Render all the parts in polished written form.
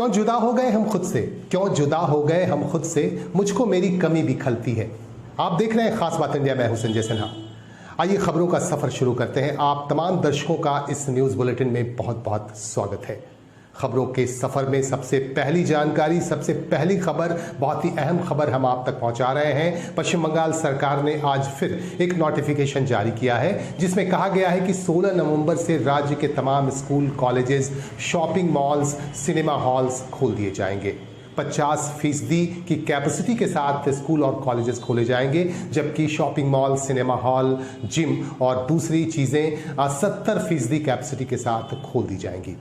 क्यों जुदा हो गए हम खुद से, क्यों जुदा हो गए हम खुद से, मुझको मेरी कमी भी खलती है। आप देख रहे हैं खास बात इंडिया, मैं हूं संजय सिन्हा। आइए खबरों का सफर शुरू करते हैं। आप तमाम दर्शकों का इस न्यूज बुलेटिन में बहुत बहुत स्वागत है। खबरों के सफर में सबसे पहली जानकारी, सबसे पहली खबर, बहुत ही अहम खबर हम आप तक पहुंचा रहे हैं। पश्चिम बंगाल सरकार ने आज फिर एक नोटिफिकेशन जारी किया है जिसमें कहा गया है कि 16 नवंबर से राज्य के तमाम school, colleges, shopping malls, cinema halls खोल दिए जाएंगे। 50% की कैपेसिटी के साथ स्कूल और कॉलेजेस खोले जाएंगे, जबकि shopping mall, cinema hall, gym और दूसरी चीज़ें 70% कैपेसिटी के साथ खोल दी जाएंगी।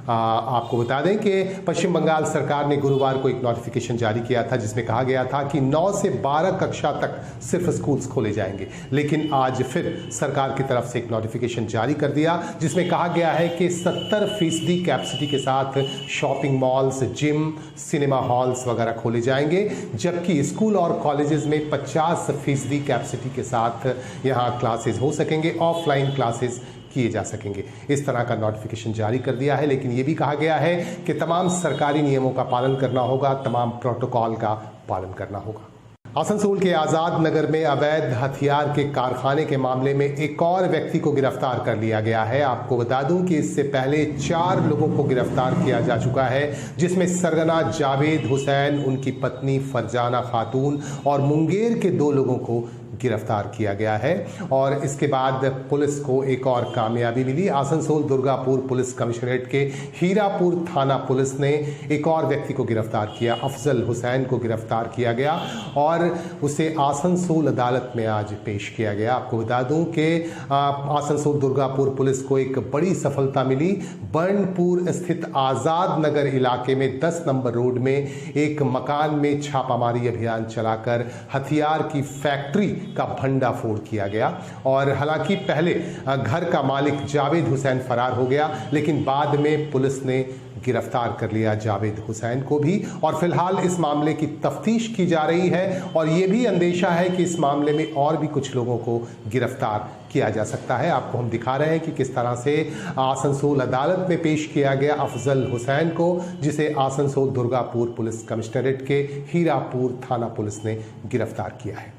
आपको बता दें कि पश्चिम बंगाल सरकार ने गुरुवार को एक नोटिफिकेशन जारी किया था जिसमें कहा गया था कि 9 से 12 कक्षा तक सिर्फ स्कूल्स खोले जाएंगे, लेकिन आज फिर सरकार की तरफ से एक नोटिफिकेशन जारी कर दिया जिसमें कहा गया है कि 70% कैपेसिटी के साथ shopping malls, gym, cinema halls वगैरह खोले जाएंगे, जबकि स्कूल और कॉलेजेस में 50% कैपेसिटी के साथ यहाँ क्लासेस हो सकेंगे, ऑफलाइन क्लासेस किए जा सकेंगे। इस तरह का नोटिफिकेशन जारी कर दिया है, लेकिन यह भी कहा गया है कि तमाम सरकारी नियमों का पालन करना होगा, तमाम प्रोटोकॉल का पालन करना होगा। आसनसोल के आजाद नगर में अवैध हथियार के कारखाने के मामले में एक और व्यक्ति को गिरफ्तार कर लिया गया है। आपको बता दूं कि इससे पहले 4 लोगों को गिरफ्तार किया जा चुका है, जिसमें सरगना जावेद हुसैन, उनकी पत्नी फरजाना खातून और मुंगेर के 2 लोगों को गिरफ्तार किया गया है। और इसके बाद पुलिस को एक और कामयाबी मिली। आसनसोल दुर्गापुर पुलिस कमिश्नरेट के हीरापुर थाना पुलिस ने एक और व्यक्ति को गिरफ्तार किया। अफजल हुसैन को गिरफ्तार किया गया और उसे आसनसोल अदालत में आज पेश किया गया। आपको बता दूं कि आसनसोल दुर्गापुर पुलिस को एक बड़ी सफलता मिली। बर्नपुर स्थित आजाद नगर इलाके में 10 नंबर रोड में एक मकान में छापामारी अभियान चलाकर हथियार की फैक्ट्री का भंडाफोड़ किया गया। और हालांकि पहले घर का मालिक जावेद हुसैन फरार हो गया, लेकिन बाद में पुलिस ने गिरफ्तार कर लिया जावेद हुसैन को भी। और फिलहाल इस मामले की तफ्तीश की जा रही है और यह भी अंदेशा है कि इस मामले में और भी कुछ लोगों को गिरफ्तार किया जा सकता है। आपको हम दिखा रहे हैं कि किस तरह से आसनसोल अदालत में पेश किया गया अफजल हुसैन को, जिसे आसनसोल दुर्गापुर पुलिस कमिश्नरेट के हीरापुर थाना पुलिस ने गिरफ्तार किया है।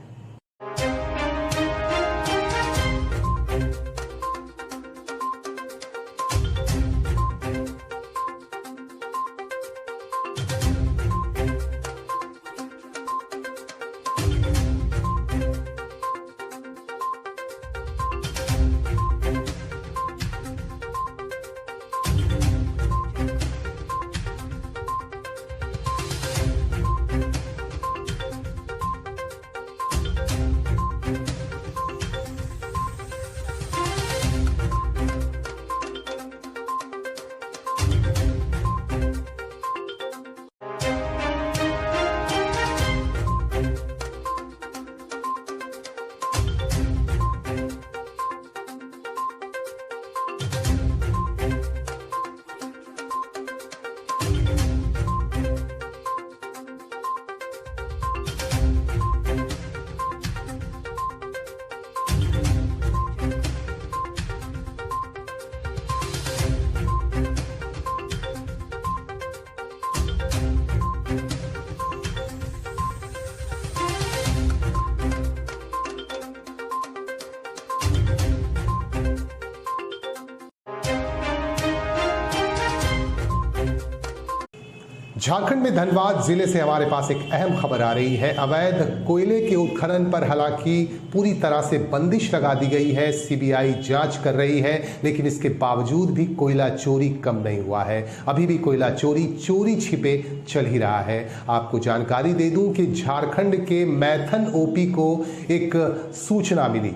झारखंड में धनबाद जिले से हमारे पास एक अहम खबर आ रही है। अवैध कोयले के उत्खनन पर हालांकि पूरी तरह से बंदिश लगा दी गई है, सीबीआई जांच कर रही है, लेकिन इसके बावजूद भी कोयला चोरी कम नहीं हुआ है। अभी भी कोयला चोरी छिपे चल ही रहा है। आपको जानकारी दे दूं कि झारखंड के मैथन ओपी को एक सूचना मिली,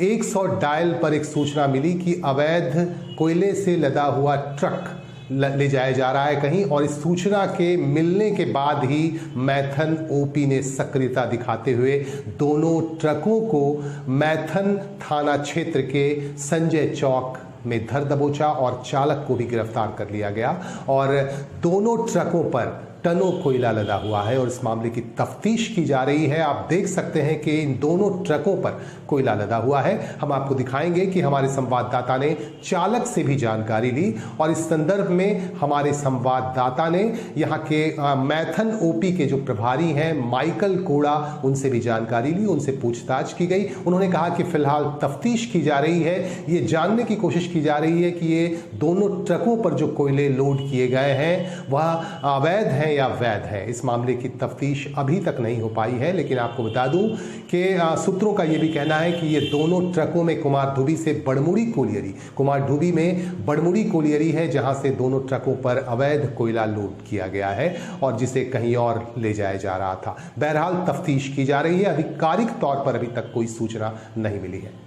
100 डायल पर एक सूचना मिली कि अवैध कोयले से लदा हुआ ट्रक ले जाया जा रहा है कहीं, और इस सूचना के मिलने के बाद ही मैथन ओपी ने सक्रियता दिखाते हुए दोनों ट्रकों को मैथन थाना क्षेत्र के संजय चौक में धर दबोचा और चालक को भी गिरफ्तार कर लिया गया। और दोनों ट्रकों पर टनों कोयला लदा हुआ है और इस मामले की तफ्तीश की जा रही है। आप देख सकते हैं कि इन दोनों ट्रकों पर कोयला लदा हुआ है। हम आपको दिखाएंगे कि हमारे संवाददाता ने चालक से भी जानकारी ली और इस संदर्भ में हमारे संवाददाता ने यहाँ के मैथन ओपी के जो प्रभारी हैं माइकल कोड़ा, उनसे भी जानकारी ली, उनसे पूछताछ की गई। उन्होंने कहा कि फिलहाल तफ्तीश की जा रही है, ये जानने की कोशिश की जा रही है कि ये दोनों ट्रकों पर जो कोयले लोड किए गए हैं वह अवैध हैं या वैध है। इस मामले की तफ्तीश अभी तक नहीं हो पाई है, लेकिन आपको बता दूं कि सूत्रों का यह भी कहना है कि ये दोनों ट्रकों में कुमारधुबी से बड़मुड़ी कोलियरी, कुमारधुबी में बड़मुड़ी कोलियरी है जहां से दोनों ट्रकों पर अवैध कोयला लोड किया गया है और जिसे कहीं और ले जाया जा रहा था। बहरहाल तफ्तीश की जा रही है, आधिकारिक तौर पर अभी तक कोई सूचना नहीं मिली है।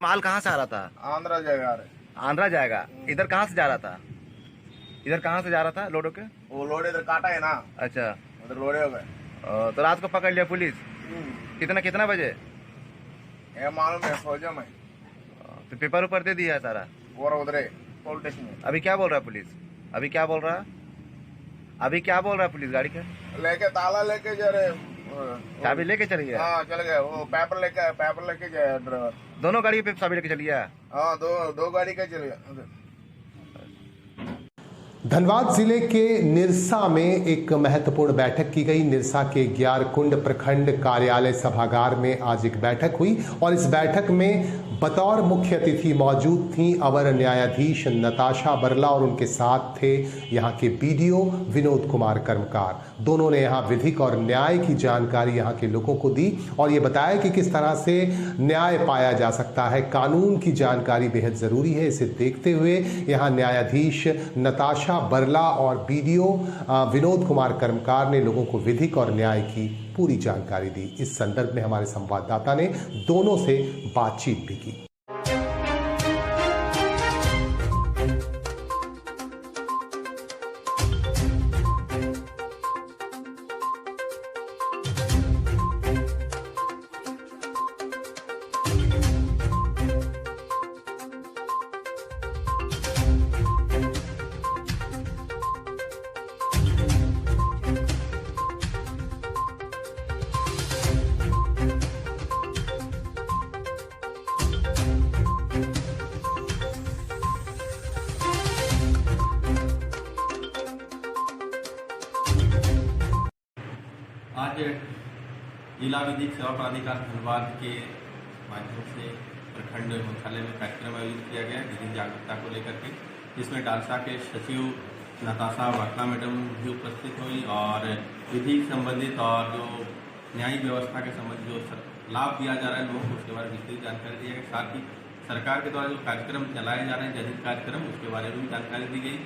माल कहाँ से आ रहा था? आंध्रा जाएगा रे। आंध्रा जाएगा। इधर कहाँ से जा रहा था? इधर कहाँ से जा रहा था लोड होके? वो लोड इधर काटा है ना, अच्छा, उधर लोडे हो गए। तो रात को पकड़ लिया पुलिस? कितना कितना बजे? ये मालूम है, सोचा मैं। तो पेपर ऊपर दे दिया है सारा? और उधरे पुलिस स्टेशन में। अभी क्या बोल रहा है पुलिस? अभी क्या बोल रहा है? अभी क्या बोल रहा है पुलिस? गाड़ी का लेके ताला लेके जा रहे। चाबी लेके चल गया? हाँ चल गए। वो पेपर लेके जाए ड्राइवर। दोनों गाड़ी पे चाबी लेके चल गया? हाँ दो गाड़ी का चल गया। धनबाद जिले के निरसा में एक महत्वपूर्ण बैठक की गई। निरसा के ग्यारकुंड प्रखंड कार्यालय सभागार में आज एक बैठक हुई और इस बैठक में बतौर मुख्य अतिथि मौजूद थी अवर न्यायाधीश नताशा बरला और उनके साथ थे यहाँ के बीडीओ विनोद कुमार कर्मकार। दोनों ने यहाँ विधिक और न्याय की जानकारी यहाँ के लोगों को दी और ये बताया कि किस तरह से न्याय पाया जा सकता है। कानून की जानकारी बेहद ज़रूरी है। इसे देखते हुए यहाँ न्यायाधीश नताशा बरला और बीडीओ विनोद कुमार कर्मकार ने लोगों को विधिक और न्याय की पूरी जानकारी दी। इस संदर्भ में हमारे संवाददाता ने दोनों से बातचीत भी की। आज जिला विधिक सेवा प्राधिकार धनबाद के माध्यम से प्रखंड मुख्यालय में कार्यक्रम आयोजित किया गया विधिक जागरूकता को लेकर के, जिसमें डालसा के सचिव नताशा बरला मैडम भी उपस्थित हुई और विधि संबंधित और जो न्यायिक व्यवस्था के संबंधित जो लाभ दिया जा रहा है लोगों को उसके बारे में विस्तृत जानकारी दी गई। साथ ही सरकार के द्वारा जो कार्यक्रम चलाए जा रहे हैं जनहित कार्यक्रम, उसके बारे में भी जानकारी दी गई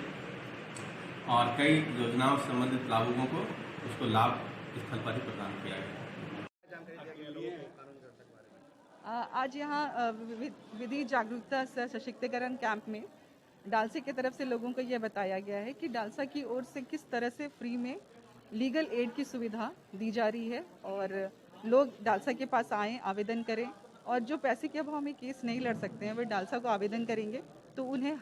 और कई योजनाओं से संबंधित लाभुकों को उसको लाभ स्थल पर ही प्रदान किया गया। आज यहाँ विधि जागरूकता सशक्तिकरण कैंप में डालसा की तरफ से लोगों को यह बताया गया है कि डालसा की ओर से किस तरह से फ्री में लीगल एड की सुविधा दी जा रही है और लोग डालसा के पास आएँ, आवेदन करें और जो पैसे के अभाव में केस नहीं लड़ सकते हैं वे डालसा को आवेदन करेंगे तो उन्हें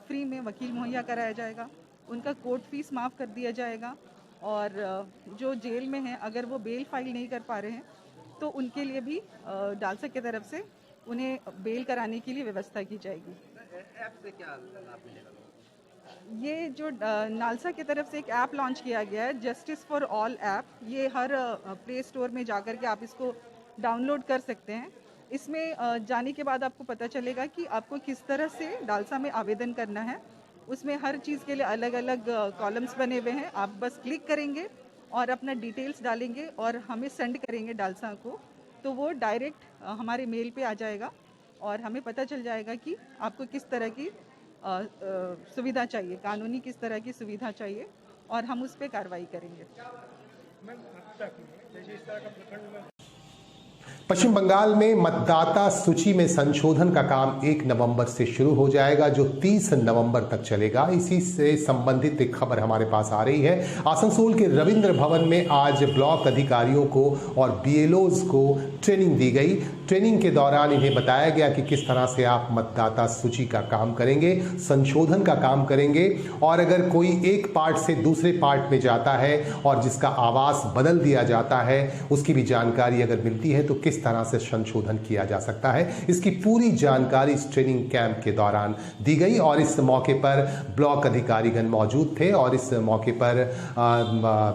फ्री में वकील मुहैया कराया जाएगा, उनका कोर्ट फीस माफ़ कर दिया जाएगा और जो जेल में हैं अगर वो बेल फाइल नहीं कर पा रहे हैं तो उनके लिए भी डालसा की तरफ से उन्हें बेल कराने के लिए व्यवस्था की जाएगी। ऐप से क्या लाभ मिलेगा? ये जो नालसा की तरफ से एक ऐप लॉन्च किया गया है, जस्टिस फॉर ऑल ऐप, ये हर प्ले स्टोर में जाकर के आप इसको डाउनलोड कर सकते हैं। इसमें जाने के बाद आपको पता चलेगा कि आपको किस तरह से डालसा में आवेदन करना है। उसमें हर चीज़ के लिए अलग अलग कॉलम्स बने हुए हैं। आप बस क्लिक करेंगे और अपना डिटेल्स डालेंगे और हमें सेंड करेंगे डालसा को, तो वो डायरेक्ट हमारे मेल पे आ जाएगा और हमें पता चल जाएगा कि आपको किस तरह की सुविधा चाहिए, कानूनी किस तरह की सुविधा चाहिए, और हम उस पर कार्रवाई करेंगे। पश्चिम बंगाल में मतदाता सूची में संशोधन का काम 1 नवंबर से शुरू हो जाएगा, जो 30 नवंबर तक चलेगा। इसी से संबंधित एक खबर हमारे पास आ रही है। आसनसोल के रविंद्र भवन में आज ब्लॉक अधिकारियों को और बीएलओज को ट्रेनिंग दी गई। ट्रेनिंग के दौरान इन्हें बताया गया कि किस तरह से आप मतदाता सूची का काम करेंगे, संशोधन का काम करेंगे, और अगर कोई एक पार्ट से दूसरे पार्ट में जाता है और जिसका आवास बदल दिया जाता है, उसकी भी जानकारी अगर मिलती है तो किस तरह से संशोधन किया जा सकता है। इसकी पूरी जानकारी इस ट्रेनिंग कैंप के दौरान दी गई और इस मौके पर ब्लॉक अधिकारीगण मौजूद थे और इस मौके पर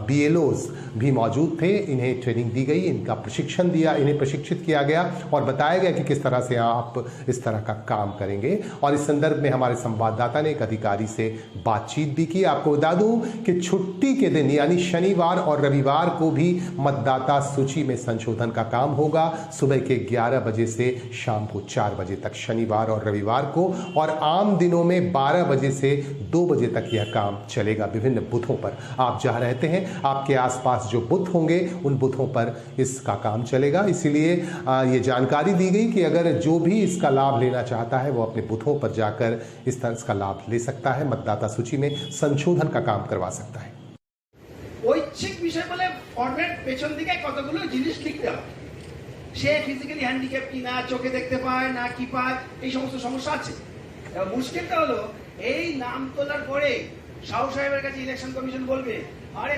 बीएलओज भी मौजूद थे। इन्हें ट्रेनिंग दी गई, इनका प्रशिक्षण दिया, इन्हें प्रशिक्षित किया गया और बताया गया कि किस तरह से आप इस तरह का काम करेंगे। और इस संदर्भ में हमारे संवाददाता ने एक अधिकारी से बातचीत भी की। आपको बता दूं कि छुट्टी के दिन यानी शनिवार और रविवार को भी मतदाता सूची में संशोधन का काम होगा, सुबह के 11 बजे से शाम को 4 बजे तक शनिवार और रविवार को, और आम दिनों में 12 बजे से 2 बजे तक यह काम चलेगा। विभिन्न बूथों पर आप जहां रहते हैं, आपके आसपास जो बूथ होंगे उन बूथों पर इसका काम चलेगा। इसीलिए ये जानकारी दी गई कि अगर जो भी इसका लाभ लेना चाहता है वो अपने बूथों पर जाकर इस तरह इसका लाभ ले सकता है, मतदाता सूची में संशोधन का काम करवा सकता है। ঐচ্ছিক বিষয় বলে ফরম্যাট পেছন দিকে কতগুলো জিনিস লিখতে হবে। সে ফিজিক্যালি হ্যান্ডিক্যাপ কিনা, চোখে দেখতে পায় না, কি পায়, এই সমস্ত সমস্যা আছে। এবার মুশকিলটা হলো এই নাম তোলার পরে শাহ সাহেবের কাছে ইলেকশন কমিশন বলবে, আরে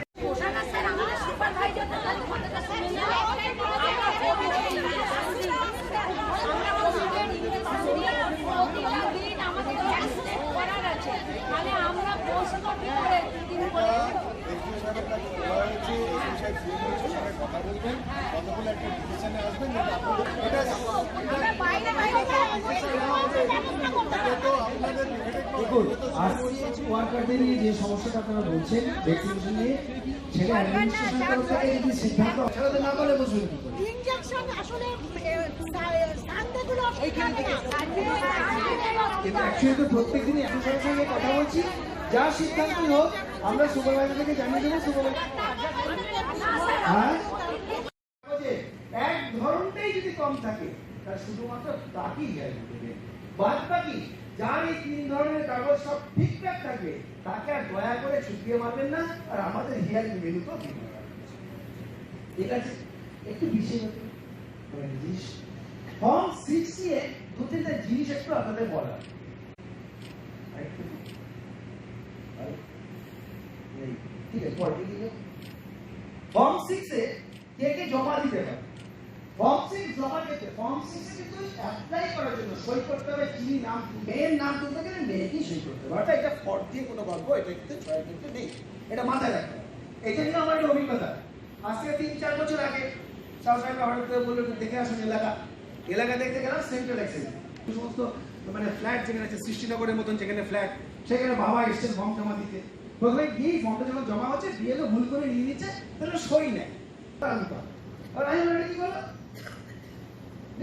দেখুন, আরসিএইচ ওয়ার্কারদের নিয়ে যে সমস্যাটা আপনারা বলছেন, ডেপুটেশন নিয়ে, সেটা অ্যাডমিনিস্ট্রেশন তরফ থেকে যদি সিদ্ধান্ত সেটা না বলে বুঝবেন কি করে? ইনজেকশন আসলে স্থানগুলো এখানে না, কিন্তু অ্যাকচুয়ালি তো প্রত্যেক দিনই অফিসারের সঙ্গে কথা বলছি, যা সিদ্ধান্তই হোক আমরা সুপারভাইজারকে জানিয়ে দেবো। সুপারভাইজার হ্যাঁ, এক ধরনটাই যদি কম থাকে তাহলে শুধুমাত্র তাকেই যায়, বাদ বাকি যার এই 3 ধরনের কাগজ সব ঠিকঠাক থাকবে তাকে আর দয়া করে ছুটিয়ে মারবেন না। আর আমাদের হিয়ারিং মেনু তো ঠিক আছে। একটু বিশেষ জিনিস ফর্ম 6 এ 2-3টা জিনিস একটু আপনাদের বলা, ঠিক আছে। ফর্ম 6 এ কে জমা দিতে পারে, ফর্ম 6 জমা দিতে, ফর্ম 6 এ কিন্তু অ্যাপ্লাই করার জন্য সই করতে হবে, চিনি নাম, মেয়ের নাম তুলতে গেলে মেয়েকেই সই করতে হবে। অর্থাৎ এটা ফর্ম দিয়ে কোনো গল্প এটা কিন্তু ছয় করতে নেই, এটা মাথায় রাখতে হবে। এটা নিয়ে আমার একটা অভিজ্ঞতা। আজ থেকে 3-4 বছর আগে শাহ সাহেব হঠাৎ করে বললো দেখে আসুন এলাকা দেখতে গেলাম সেন্ট্রাল এক্সচেঞ্জ সমস্ত মানে ফ্ল্যাট যেখানে আছে সৃষ্টিনগরের মতন যেখানে ফ্ল্যাট, সেখানে বাবা এসছেন ফর্ম জমা দিতে। প্রথমে গিয়ে ফর্মটা যখন জমা হচ্ছে বিএলও ভুল করে নিয়ে নিচ্ছে, তাহলে সই নেয়। আর আমি বলি কি বলো,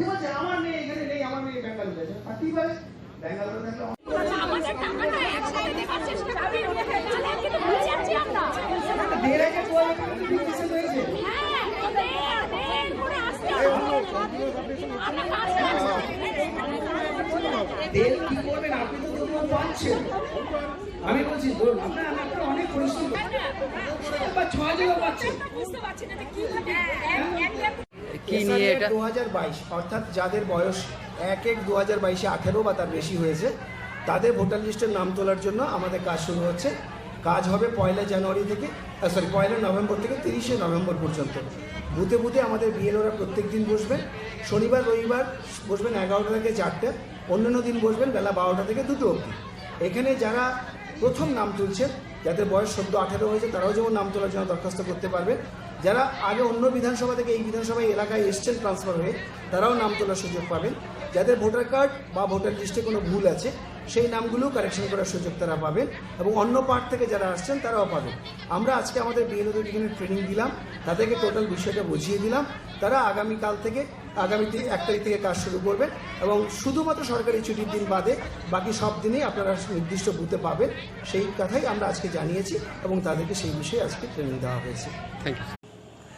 বলছে আমার মেয়ে এখানে নেই, আমার মেয়ে ব্যাঙ্গালোরে আছে। থাকতেই পারে, ব্যাঙ্গালোরে থাকলে আমাদের টাকাটা একসাথে দেওয়ার চেষ্টা করি, কিন্তু ভুলে যাচ্ছি আমরা। দেড় আগে পরে ডিসিশন হয়েছে। তেল কি করবেন আপনি তো তবুও পাচ্ছেন। আমি বলছি ধরুন আপনার অনেক পরিশ্রম 6 জায়গা পাচ্ছেন কি নিয়ে এটা 2022, অর্থাৎ যাদের বয়স 1-1-2022 18 বা তার বেশি হয়েছে তাদের ভোটার লিস্টের নাম তোলার জন্য আমাদের কাজ শুরু হচ্ছে। কাজ হবে 1 জানুয়ারি থেকে 1 নভেম্বর থেকে 30 নভেম্বর পর্যন্ত। বুথে বুথে আমাদের বিএলওরা প্রত্যেক দিন বসবেন। শনিবার রবিবার বসবেন 11টা থেকে 4টে, অন্যান্য দিন বসবেন বেলা 12টা থেকে 2টো অবধি। এখানে যারা প্রথম নাম তুলছেন, যাদের বয়স 14-18 হয়েছে, তারাও যেমন নাম তোলার জন্য দরখাস্ত করতে পারবেন। যারা আগে অন্য বিধানসভা থেকে এই বিধানসভায় এলাকায় এসছেন ট্রান্সফার হয়ে, তারাও নাম তোলার সুযোগ পাবেন। যাদের ভোটার কার্ড বা ভোটার লিস্টে কোনো ভুল আছে সেই নামগুলো কারেকশন করার সুযোগ তারা পাবেন, এবং অন্য পার্ট থেকে যারা আসছেন তারাও পাবেন। আমরা আজকে আমাদের বিএলওদের এখানে ট্রেনিং দিলাম, তাদেরকে টোটাল বিষয়টা বুঝিয়ে দিলাম। তারা আগামীকাল থেকে আগামী 1 তারিখ থেকে কাজ শুরু করবেন এবং শুধুমাত্র সরকারি ছুটির দিন বাদে বাকি সব দিনেই আপনারা নির্দিষ্ট বুথে পাবেন, সেই কথাই আমরা আজকে জানিয়েছি এবং তাদেরকে সেই বিষয়ে আজকে ট্রেনিং দেওয়া হয়েছে। Thank you.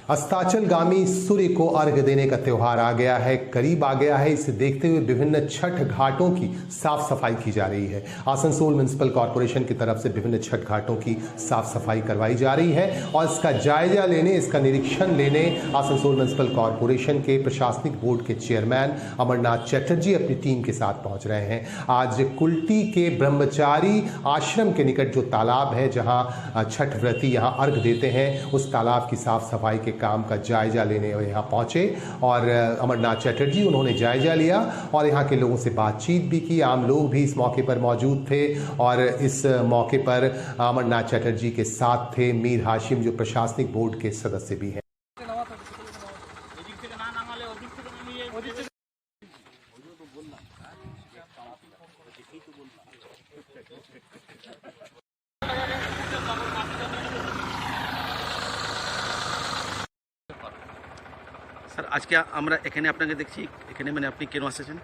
अस्ताचलगामी सूर्य को अर्घ्य देने का त्यौहार आ गया है, करीब आ गया है। इसे देखते हुए विभिन्न छठ घाटों की साफ सफाई की जा रही है। आसनसोल म्युनिसिपल कॉरपोरेशन की तरफ से विभिन्न छठ घाटों की साफ सफाई करवाई जा रही है और इसका जायजा लेने, इसका निरीक्षण लेने आसनसोल म्युनिसिपल कॉरपोरेशन के प्रशासनिक बोर्ड के चेयरमैन अमरनाथ चटर्जी अपनी टीम के साथ पहुंच रहे हैं। आज कुल्टी के ब्रह्मचारी आश्रम के निकट जो तालाब है, जहां छठ व्रती यहां अर्घ्य देते हैं, उस तालाब की साफ सफाई के काम का जायजा लेने यहाँ पहुंचे और अमरनाथ चटर्जी उन्होंने जायजा लिया और यहाँ के लोगों से बातचीत भी की। आम लोग भी इस मौके पर मौजूद थे और इस मौके पर अमरनाथ चटर्जी के साथ थे मीर हाशिम, जो प्रशासनिक बोर्ड के सदस्य भी हैं। স্যার, আজকে আমরা এখানে আপনাকে দেখছি, এখানে মানে আপনি কেন এসেছেন?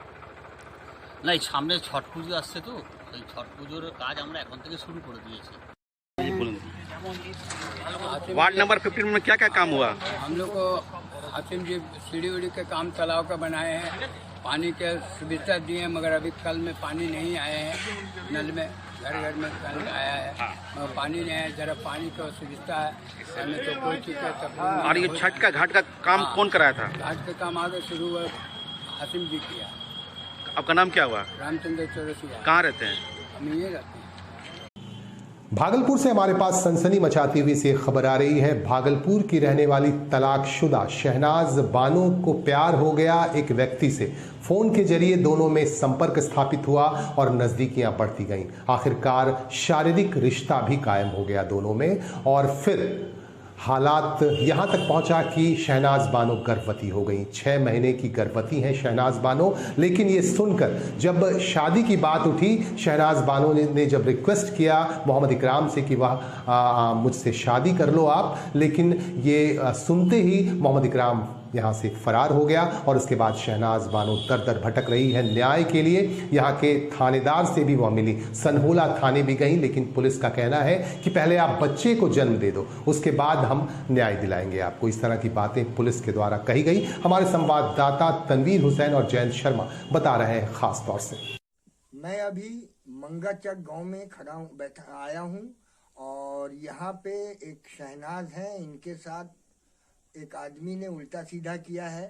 না, এই সামনে ছট পুজো আসছে, তো এই ছট পুজোর কাজ আমরা এখন থেকে শুরু করে दिएছি। बोलूँ वार्ड नंबर 15 में क्या क्या काम हुआ? हम लोग को हातिम जी सीढ़ी उड़ी के काम तालाब का बनाए हैं, पानी के सुविधा दिए हैं, मगर अभी कल में पानी नहीं आए हैं। नल में घर घर में कल आया है, मगर पानी नहीं है। जरा पानी का सुविधा है, हमें तो कोई चीज़ का तकलीफ। और ये छठ का घाट का काम कौन कराया था? घाट का काम आगे शुरू हुआ, हातिम जी किया। आपका नाम क्या हुआ? रामचंद्र चौरसिया। कहाँ रहते हैं? हम ये रहते हैं। भागलपुर से हमारे पास सनसनी मचाती हुई से खबर आ रही है। भागलपुर की रहने वाली तलाकशुदा शहनाज बानो को प्यार हो गया एक व्यक्ति से। फोन के जरिए दोनों में संपर्क स्थापित हुआ और नजदीकियां बढ़ती गईं। आखिरकार शारीरिक रिश्ता भी कायम हो गया दोनों में और फिर हालात यहां तक पहुंचा कि शहनाज बानो गर्भवती हो गई। 6 महीने की गर्भवती हैं शहनाज बानो। लेकिन ये सुनकर जब शादी की बात उठी, शहनाज बानो ने जब रिक्वेस्ट किया मोहम्मद इकराम से कि वह मुझसे शादी कर लो आप, लेकिन ये सुनते ही मोहम्मद इकराम यहाँ से फरार हो गया और उसके बाद शहनाज बानो दर दर भटक रही है न्याय के लिए। यहाँ के थानेदार से भी वह मिली, सनहोला थाने भी गई, लेकिन पुलिस का कहना है कि पहले आप बच्चे को जन्म दे दो, उसके बाद हम न्याय दिलाएंगे आपको। इस तरह की बातें पुलिस के द्वारा कही गई। हमारे संवाददाता तनवीर हुसैन और जयंत शर्मा बता रहे हैं खास तौर से। मैं अभी मंगाचक गांव में खड़ा हूँ, आया हूँ और यहाँ पे एक शहनाज है, इनके साथ एक आदमी ने उल्टा सीधा किया है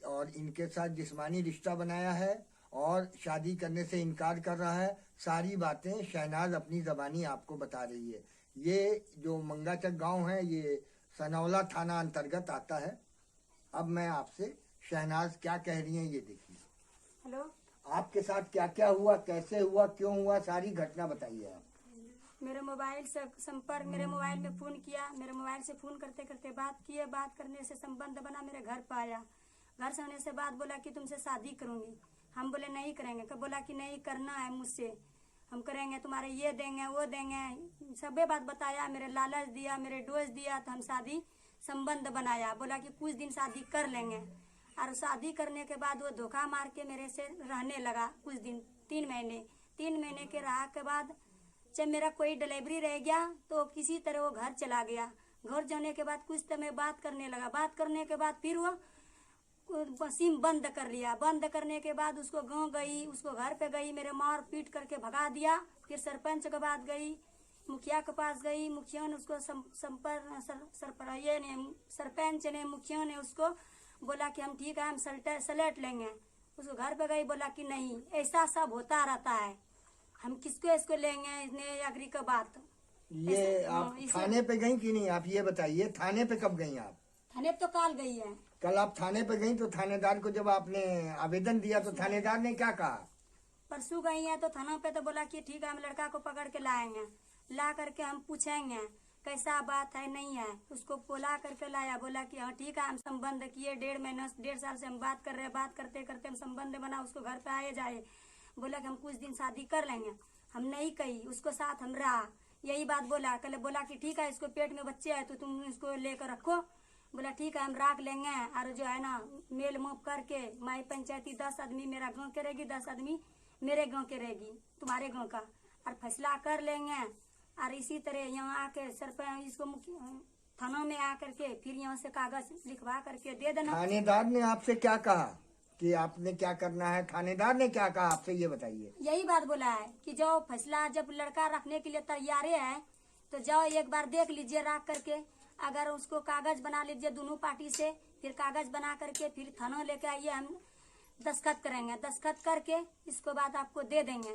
और इनके साथ जिस्मानी रिश्ता बनाया है और शादी करने से इनकार कर रहा है। सारी बातें शहनाज अपनी ज़बानी आपको बता रही है। ये जो मंगाचक गांव है, ये सनौला थाना अंतर्गत आता है। अब मैं आपसे शहनाज क्या कह रही हैं ये देखिए। हेलो, आपके साथ क्या क्या हुआ, कैसे हुआ, क्यों हुआ, सारी घटना बताइए आप। मेरे मोबाइल से संपर्क, मेरे मोबाइल में फ़ोन किया, मेरे मोबाइल से फ़ोन करते करते बात किए, बात करने से संबंध बना, मेरे घर पर आया। घर से आने से बात बोला कि तुमसे शादी करूँगी। हम बोले नहीं करेंगे। कब बोला कि नहीं करना है मुझसे, हम करेंगे, तुम्हारे ये देंगे वो देंगे, सबे बात बताया, मेरे लालच दिया, मेरे डोज दिया, तो हम शादी संबंध बनाया। बोला कि कुछ दिन शादी कर लेंगे और शादी करने के बाद वो धोखा मार के मेरे से रहने लगा कुछ दिन, 3 महीने के रहा के बाद जब मेरा कोई डिलीवरी रह गया तो किसी तरह वो घर चला गया। घर जाने के बाद कुछ समय बात करने लगा। बात करने के बाद फिर वो सिम बंद कर लिया। बंद करने के बाद उसको गांव गई, उसको घर पे गई, मेरे मार पीट करके भगा दिया। फिर सरपंच के पास गई, मुखिया के पास गई, मुखिया ने उसको सरपंच ने मुखिया ने उसको बोला कि हम ठीक है, हम सलेट लेंगे। उसको घर पे गई, बोला कि नहीं, ऐसा सब होता रहता है, हम किसको इसको लेंगे, इसने अग्री का बात। ये आप थाने पे गई कि नहीं, आप ये बताइए। थाने पे कब गई आप? थाने पे तो कल गई है। कल आप थाने पे गई तो थानेदार को जब आपने आवेदन दिया तो थानेदार ने क्या कहा? परसों गई है तो थाना पे तो बोला कि ठीक है, हम लड़का को पकड़ के लाएंगे, ला करके हम पूछेंगे कैसा बात है नहीं है। उसको बोला करके लाया, बोला कि हाँ ठीक है, हम संबंध किए, 1.5 साल से हम बात कर रहे हैं, बात करते करते हम संबंध बना, उसको घर पे आए जाए। बोला कि हम कुछ दिन शादी कर लेंगे। हम नहीं कही, उसको साथ हम रहा, यही बात बोला। कल बोला कि ठीक है, इसको पेट में बच्चे है तो तुम इसको लेकर रखो, बोला ठीक है हम रख लेंगे, और जो है ना मेल मोप करके माई पंचायती 10 आदमी मेरा गांव के रहेगी, 10 आदमी मेरे गांव के रहेगी, तुम्हारे गांव का, और फैसला कर लेंगे। और इसी तरह यहाँ आके सरपंच इसको थाना में आकर के फिर यहाँ से कागज लिखवा करके दे देना। थानेदार ने आपसे क्या कहा कि आपने क्या करना है? थानेदार ने क्या कहा आपसे, ये बताइए। यही बात बोला है कि जाओ फैसला जब लड़का रखने के लिए तैयार है तो जाओ एक बार देख लीजिए रख करके, अगर उसको कागज बना लीजिए दोनों पार्टी से, फिर कागज बना करके फिर थाना लेके आइए, हम दस्तखत करेंगे, दस्तखत करके इसको बाद आपको दे देंगे,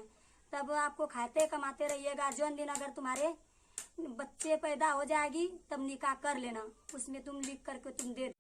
तब आपको खाते कमाते रहिएगा। जो दिन अगर तुम्हारे बच्चे पैदा हो जाएगी तब निकाह कर लेना, उसमें तुम लिख करके तुम दे।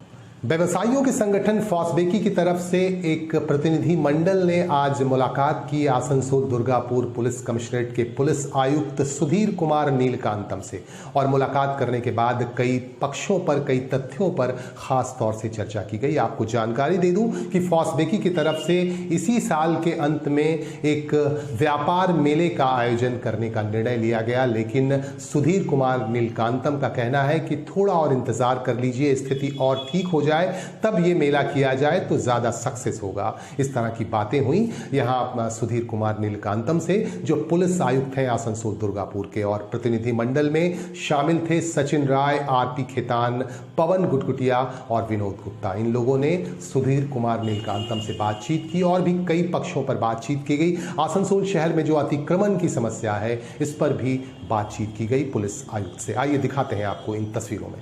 व्यवसायियों के संगठन फॉसबेकी की तरफ से एक प्रतिनिधि मंडल ने आज मुलाकात की आसनसोल दुर्गापुर पुलिस कमिश्नरेट के पुलिस आयुक्त सुधीर कुमार नीलकांतम से, और मुलाकात करने के बाद कई पक्षों पर, कई तथ्यों पर खास तौर से चर्चा की गई। आपको जानकारी दे दूं कि फॉसबेकी की तरफ से इसी साल के अंत में एक व्यापार मेले का आयोजन करने का निर्णय लिया गया, लेकिन सुधीर कुमार नीलकांतम का कहना है कि थोड़ा और इंतजार कर लीजिए, स्थिति और ठीक हो जाए तब ये मेला किया जाए तो ज्यादा सक्सेस होगा। इस तरह की बातें हुई यहां सुधीर कुमार नीलकांतम से, जो पुलिस आयुक्त हैं आसनसोल दुर्गापुर के, और प्रतिनिधि मंडल में शामिल थे सचिन राय, आरपी खेतान, पवन गुटगुटिया और विनोद गुप्ता। इन लोगों ने सुधीर कुमार नीलकांतम से बातचीत की और भी कई पक्षों पर बातचीत की गई। आसनसोल शहर में जो अतिक्रमण की समस्या है इस पर भी बातचीत की गई पुलिस आयुक्त से। आइए दिखाते हैं आपको इन तस्वीरों में।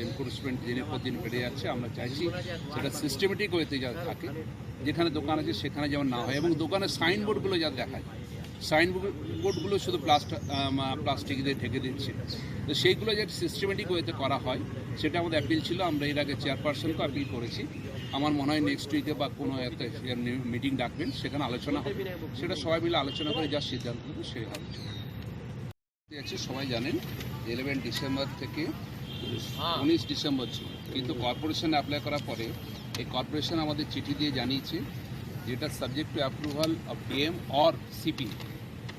এনফোর্সমেন্ট দিনের পর দিন বেড়ে যাচ্ছে। আমরা চাইছি সেটা সিস্টেমেটিক ওয়েতে যা থাকে, যেখানে দোকান আছে সেখানে যেমন না হয়, এবং দোকানের সাইনবোর্ডগুলো যা দেখায়, সাইনবোর্ডগুলো শুধু প্লাস্টিক দিয়ে ঢেকে দিচ্ছে, তো সেইগুলো যাতে সিস্টেমেটিক ওয়েতে করা হয় সেটা আমাদের অ্যাপিল ছিল। আমরা এর আগে চেয়ারপারসনকে অ্যাপিল করেছি। আমার মনে হয় নেক্সট উইকে বা কোনো একটা মিটিং ডাকবেন, সেখানে আলোচনা হবে, সেটা সবাই মিলে আলোচনা করে যা সিদ্ধান্ত হবে সেই আলোচনা আছে। সবাই জানেন 11 ডিসেম্বর থেকে 19 ডিসেম্বর ছিল, কিন্তু কর্পোরেশন অ্যাপ্লাই করার পরে এই কর্পোরেশন আমাদের চিঠি দিয়ে জানিয়েছে যেটা subject to approval of DM or CP.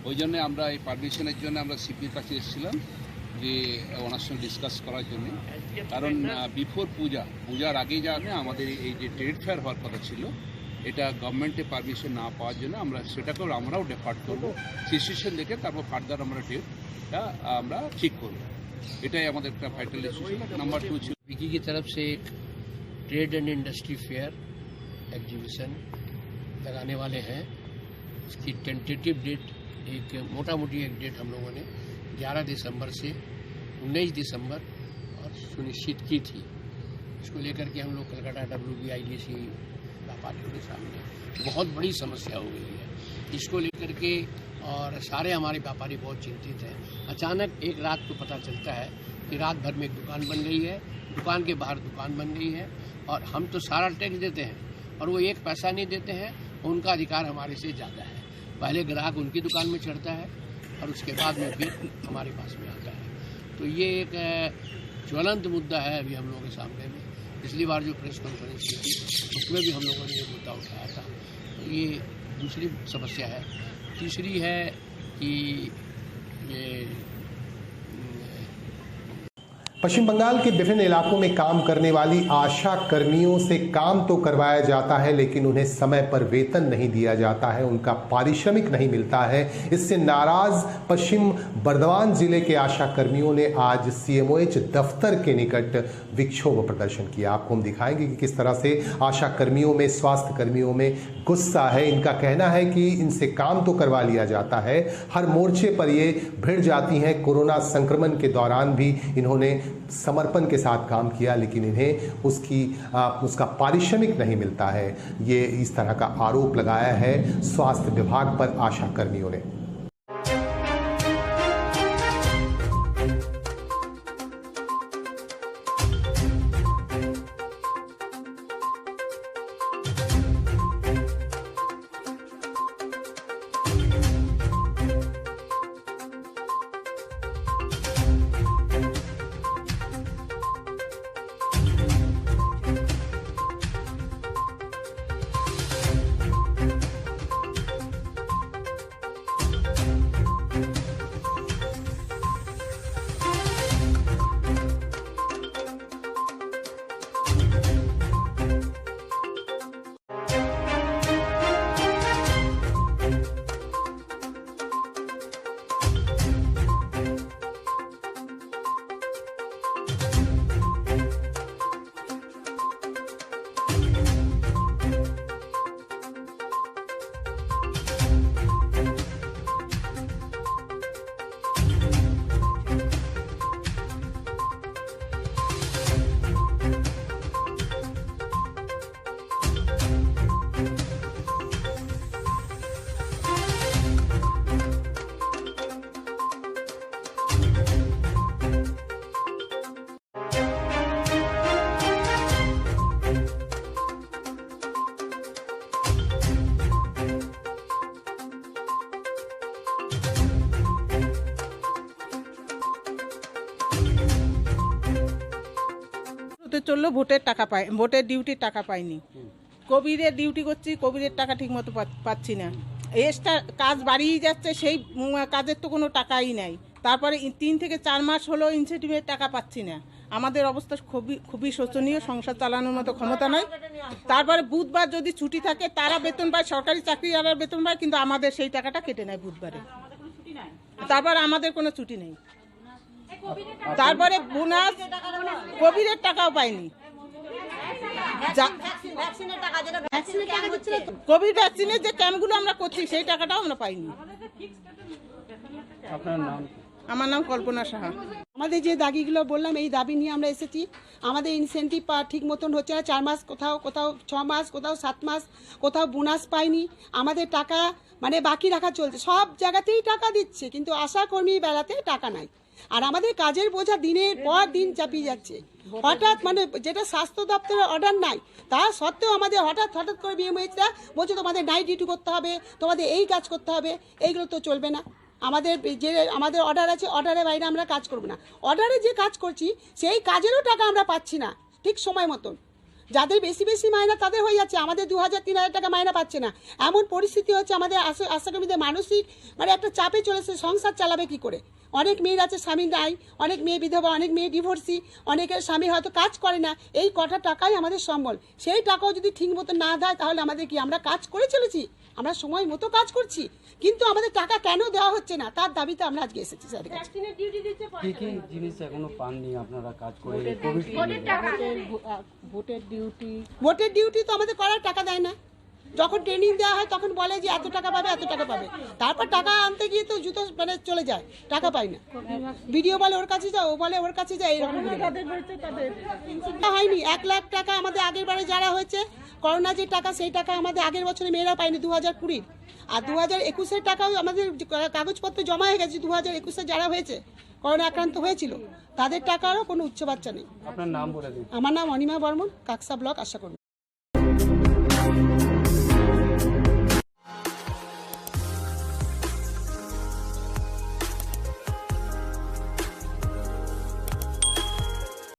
ওই জন্য আমরা এই পারমিশনের জন্য আমরা সিপির কাছে এসেছিলাম যে ওনার সঙ্গে ডিসকাস করার জন্য, কারণ বিফোর পূজার আগেই জানে আমাদের এই যে ট্রেড ফেয়ার হওয়ার কথা ছিল, এটা গভর্নমেন্টের পারমিশন না পাওয়ার জন্য আমরা সেটাকেও আমরাও ডেফার্ট করবো, সিচুয়েশন দেখে তারপর ফার্দার আমরা ডেটটা আমরা ঠিক করবো। এটাই আমাদের একটা ভাইটাল ইস্যু ছিল। नंबर 2 ছিল विकी की तरफ से एक trade and industry fair exhibition लगाने वाले हैं। इसकी टेंटेटिव डेट एक मोटा मोटी एक डेट हम लोगों ने 11 दिसंबर से 19 दिसंबर और सुनिश्चित की थी। इसको लेकर के हम लोग कलकत्ता WBIDC व्यापारियों के सामने बहुत बड़ी समस्या हो गई है। इसको लेकर के और सारे हमारे व्यापारी बहुत चिंतित हैं। अचानक एक रात को पता चलता है कि रात भर में एक दुकान बन गई है, दुकान के बाहर दुकान बन गई है, और हम तो सारा टैक्स देते हैं और वो एक पैसा नहीं देते हैं। उनका अधिकार हमारे से ज़्यादा है। पहले ग्राहक उनकी दुकान में चढ़ता है और उसके बाद में फिर हमारे पास में आता है। तो ये एक ज्वलंत मुद्दा है अभी हम लोगों के सामने में। पिछली बार जो प्रेस कॉन्फ्रेंस की थी उसमें भी हम लोगों ने ये मुद्दा उठाया था। तो ये दूसरी समस्या है। तीसरी है कि ये पश्चिम बंगाल के विभिन्न इलाकों में काम करने वाली आशा कर्मियों से काम तो करवाया जाता है, लेकिन उन्हें समय पर वेतन नहीं दिया जाता है, उनका पारिश्रमिक नहीं मिलता है। इससे नाराज पश्चिम बर्धमान जिले के आशा कर्मियों ने आज CMOH दफ्तर के निकट विक्षोभ प्रदर्शन किया। आपको हम दिखाएंगे कि किस तरह से आशा कर्मियों में, स्वास्थ्य कर्मियों में गुस्सा है। इनका कहना है कि इनसे काम तो करवा लिया जाता है, हर मोर्चे पर ये भिड़ जाती हैं। कोरोना संक्रमण के दौरान भी इन्होंने समर्पण के साथ काम किया, लेकिन इन्हें उसका पारिश्रमिक नहीं मिलता है। ये इस तरह का आरोप लगाया है स्वास्थ्य विभाग पर आशा कर्मियों ने। চললো, ভোটের টাকা পাই, ভোটের ডিউটির টাকা পাইনি। কোভিডের ডিউটি করছি, কোভিডের টাকা ঠিক মতো পাচ্ছি না। এক্সট্রা কাজ বাড়িয়ে যাচ্ছে, সেই কাজের তো কোনো টাকাই নাই। তারপরে 3 থেকে 4 মাস হলো ইনসেন্টিভের টাকা পাচ্ছি না। আমাদের অবস্থা খুবই শোচনীয়, সংসার চালানোর মতো ক্ষমতা নয়। তারপরে বুধবার যদি ছুটি থাকে তারা বেতন পায়, সরকারি চাকরিওয়ালার বেতন পায়, কিন্তু আমাদের সেই টাকাটা কেটে নেয় বুধবারে। তারপর আমাদের কোনো ছুটি নেই। তারপরে বোনাস, কোভিডের টাকাও পাইনি। কোভিড ভ্যাকসিনের যে ক্যাম্পগুলো আমরা করছি সেই টাকাটাও আমরা পাইনি। আমার নাম কল্পনা সাহা। আমাদের যে দাবিগুলো বললাম, এই দাবি নিয়ে আমরা এসেছি। আমাদের ইনসেন্টিভ ঠিক মতন হচ্ছে না, 4 মাস, কোথাও 6 মাস, কোথাও 7 মাস, কোথাও বোনাস পাইনি। আমাদের টাকা মানে বাকি রাখা চলছে, সব জায়গাতেই টাকা দিচ্ছে, কিন্তু আশাকর্মী বেলাতে টাকা নাই। আর আমাদের কাজের বোঝা দিনের পর দিন চাপিয়ে যাচ্ছে। হঠাৎ মানে যেটা স্বাস্থ্য দপ্তরের অর্ডার নাই, তা সত্ত্বেও আমাদের হঠাৎ করে বিএমএইচরা বলছে তোমাদের নাইট ডিউটি করতে হবে, তোমাদের এই কাজ করতে হবে। এইগুলো তো চলবে না। আমাদের অর্ডার আছে, অর্ডারের বাইরে আমরা কাজ করব না। অর্ডারে যে কাজ করছি সেই কাজেরও টাকা আমরা পাচ্ছি না ঠিক সময় মতন। যাদের বেশি মায়না তাদের হয়ে যাচ্ছে, আমাদের 2000-3000 টাকা মায়না পাচ্ছে না। এমন পরিস্থিতি হচ্ছে, আমাদের আশাকর্মীদের মানসিক মানে একটা চাপে চলেছে, সংসার চালাবে কি করে। অনেক মেয়ের আছে স্বামী নাই, অনেক মেয়ে বিধবা, অনেক মেয়ে ডিভোর্সি, অনেকের স্বামী হয়তো কাজ করে না। এই কটা টাকাই আমাদের সম্বল। সেই টাকাও যদি ঠিক মতো না দেয় তাহলে আমাদের কি, আমরা কাজ করে চলেছি, আমরা সময় মতো কাজ করছি, কিন্তু আমাদের টাকা কেন দেওয়া হচ্ছে না তার দাবিতে আমরা আজকে এসেছি স্যারের কাছে। কি কি জিনিস এখনো পাননি আপনারা কাজ করে? ভোটের ডিউটি তো আমাদের করার টাকা দেয় না। যখন ট্রেনিং দেওয়া হয় তখন বলে যে এত টাকা পাবে, এত টাকা পাবে। তারপর টাকা আনতে গিয়ে তো জুতো মানে চলে যায়, টাকা পাই না। ভিডিও বলে ওর কাছে যাও, ও বলে ওর কাছে যায়, এরকম হয়নি। 1 লাখ টাকা আমাদের আগের বারে যারা হয়েছে করোনা যে টাকা, সেই টাকা আমাদের আগের বছরে মেয়েরা পায়নি 2020। আর 2021-এর টাকাও আমাদের কাগজপত্র জমা হয়ে গেছে। 2021-এ যারা হয়েছে করোনা আক্রান্ত হয়েছিল তাদের টাকারও কোনো উচ্চ বাচ্চা নেই। আপনার নাম বলে দিন। আমার নাম অনিমা বর্মন, কাকসা ব্লক আশা করব।